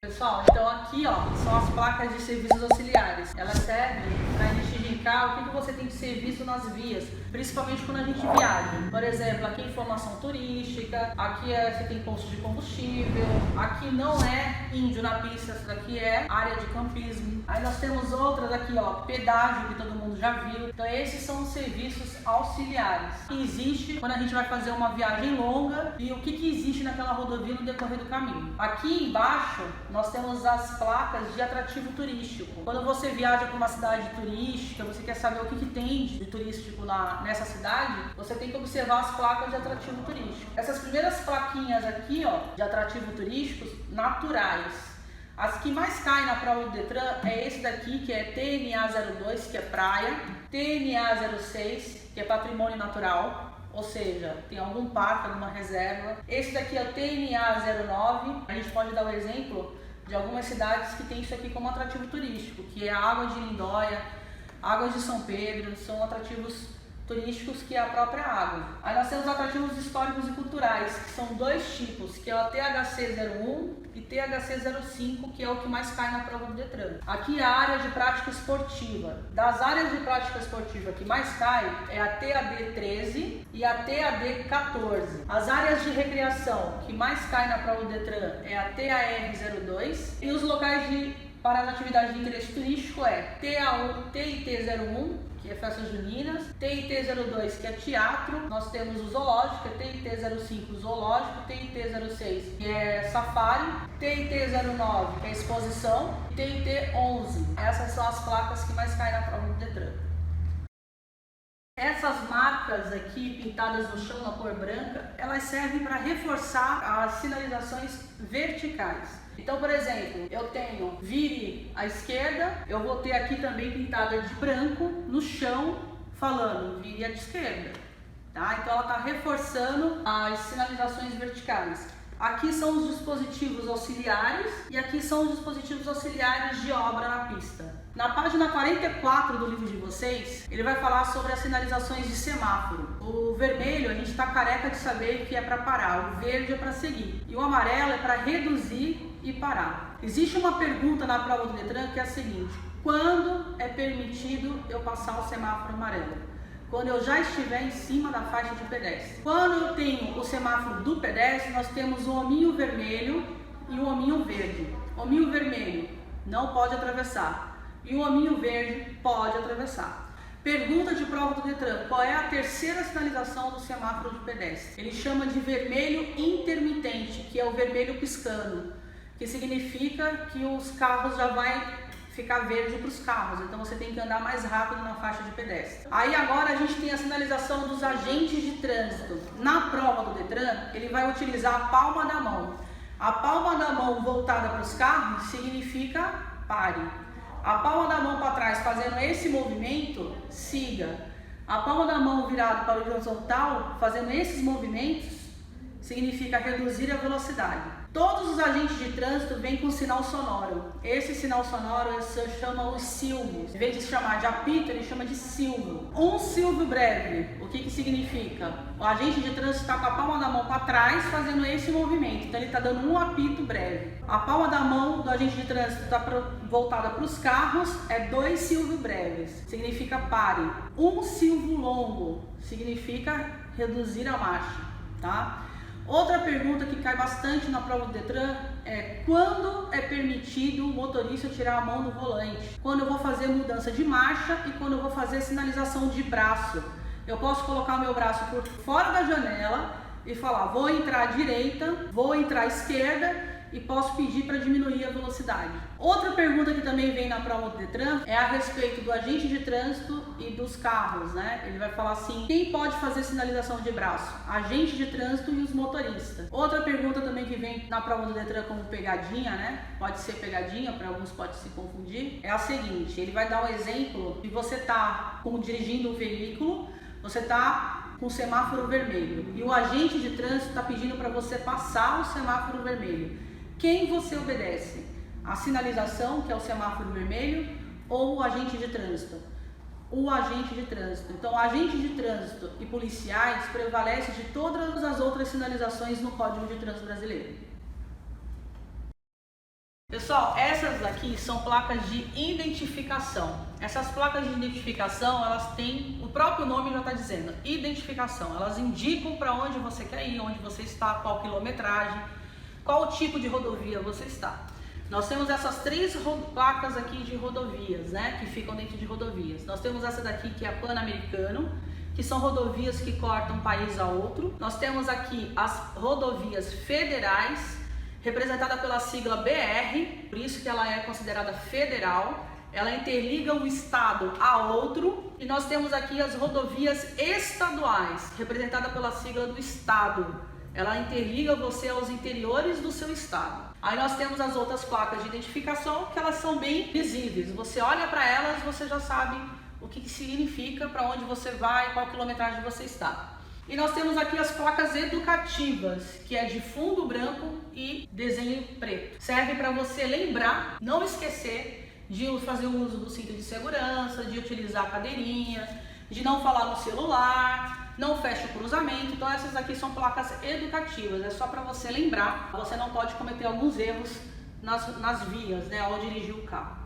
Pessoal, então aqui são as placas de serviços auxiliares. Elas servem para a gente indicar o que você tem de serviço nas vias, principalmente quando a gente viaja. Por exemplo, aqui é informação turística, aqui você tem posto de combustível, aqui não é índio na pista, isso daqui é área de campismo. Aí nós temos outras aqui, pedágio, que todo mundo já viu. Então esses são os serviços auxiliares que existe quando a gente vai fazer uma viagem longa e o que existe naquela rodovia no decorrer do caminho. Aqui embaixo nós temos as placas de atrativo turístico. Quando você viaja para uma cidade turística, você quer saber o que tem de turístico nessa cidade, você tem que observar as placas de atrativo turístico. Essas primeiras plaquinhas aqui, de atrativo turísticos naturais. As que mais caem na prova do Detran é esse daqui, que é TNA02, que é praia, TNA06, que é patrimônio natural, ou seja, tem algum parque, alguma reserva. Esse daqui é o TNA09, a gente pode dar o exemplo de algumas cidades que tem isso aqui como atrativo turístico, que é a Água de Lindóia, Águas de São Pedro, são atrativos turísticos que é a própria água. Aí nós temos atrativos históricos e culturais, que são dois tipos, que é o THC01 e THC05, que é o que mais cai na prova do Detran. Aqui é a área de prática esportiva. Das áreas de prática esportiva que mais cai é a TAD13 e a TAD14. As áreas de recreação que mais cai na prova do Detran é a TAR02 e os locais para as atividades de interesse turístico é TIT01, que é festas juninas, TIT02, que é teatro, nós temos o zoológico, que é TIT05, zoológico, TIT06, que é safari, TIT09, que é exposição, e TIT11. Essas são as placas que mais caem na prova do Detran. Essas marcas aqui pintadas no chão na cor branca, elas servem para reforçar as sinalizações verticais. Então, por exemplo, eu tenho vire à esquerda, eu vou ter aqui também pintada de branco no chão, falando vire à esquerda, tá? Então ela está reforçando as sinalizações verticais. Aqui são os dispositivos auxiliares e aqui são os dispositivos auxiliares de obra na pista. Na página 44 do livro de vocês, ele vai falar sobre as sinalizações de semáforo. O vermelho a gente está careca de saber que é para parar, o verde é para seguir e o amarelo é para reduzir e parar. Existe uma pergunta na prova do Detran que é a seguinte: quando é permitido eu passar o semáforo amarelo? Quando eu já estiver em cima da faixa de pedestre. Quando eu tenho o semáforo do pedestre, nós temos o hominho vermelho e o hominho verde. O hominho vermelho não pode atravessar e o hominho verde pode atravessar. Pergunta de prova do Detran: qual é a terceira sinalização do semáforo de pedestre? Ele chama de vermelho intermitente, que é o vermelho piscando, que significa que os carros já vai ficar verde para os carros, então você tem que andar mais rápido na faixa de pedestre. Aí agora a gente tem a sinalização dos agentes de trânsito. Na prova do Detran, ele vai utilizar a palma da mão. A palma da mão voltada para os carros significa pare. A palma da mão para trás fazendo esse movimento, siga. A palma da mão virada para o horizontal fazendo esses movimentos significa reduzir a velocidade. Todos os agentes de trânsito vêm com sinal sonoro. Esse sinal sonoro se chama os silvos. Em vez de chamar de apito, ele chama de silvo. Um silvo breve, o que significa? O agente de trânsito está com a palma da mão para trás fazendo esse movimento. Então ele está dando um apito breve. A palma da mão do agente de trânsito está voltada para os carros, é 2 silvos breves. Significa pare. Um silvo longo significa reduzir a marcha, tá? Outra pergunta que cai bastante na prova do Detran é: quando é permitido o motorista tirar a mão do volante? Quando eu vou fazer mudança de marcha e quando eu vou fazer sinalização de braço. Eu posso colocar o meu braço por fora da janela e falar: vou entrar à direita, vou entrar à esquerda, e posso pedir para diminuir a velocidade. Outra pergunta que também vem na prova do Detran é a respeito do agente de trânsito e dos carros, né? Ele vai falar assim: quem pode fazer sinalização de braço? Agente de trânsito e os motoristas. Outra pergunta também que vem na prova do Detran como pegadinha, né? Pode ser pegadinha, para alguns pode se confundir. É a seguinte: ele vai dar um exemplo de você tá dirigindo um veículo, você tá com o semáforo vermelho e o agente de trânsito está pedindo para você passar o semáforo vermelho. Quem você obedece? A sinalização, que é o semáforo vermelho, ou o agente de trânsito? O agente de trânsito. Então, agente de trânsito e policiais prevalecem de todas as outras sinalizações no Código de Trânsito Brasileiro. Pessoal, essas aqui são placas de identificação. Essas placas de identificação, elas têm, o próprio nome já está dizendo, identificação. Elas indicam para onde você quer ir, onde você está, qual quilometragem, qual tipo de rodovia você está. Nós temos essas três placas aqui de rodovias, né, que ficam dentro de rodovias. Nós temos essa daqui que é a Pan-Americano, que são rodovias que cortam um país a outro. Nós temos aqui as rodovias federais, representada pela sigla BR, por isso que ela é considerada federal. Ela interliga um estado a outro. E nós temos aqui as rodovias estaduais, representada pela sigla do estado. Ela interliga você aos interiores do seu estado. Aí nós temos as outras placas de identificação, que elas são bem visíveis. Você olha para elas, você já sabe o que significa, para onde você vai, qual quilometragem você está. E nós temos aqui as placas educativas, que é de fundo branco e desenho preto. Serve para você lembrar, não esquecer de fazer o uso do cinto de segurança, de utilizar a cadeirinha, de não falar no celular, não fecha o cruzamento. Então essas aqui são placas educativas, é só para você lembrar. Você não pode cometer alguns erros nas vias, né, ao dirigir o carro.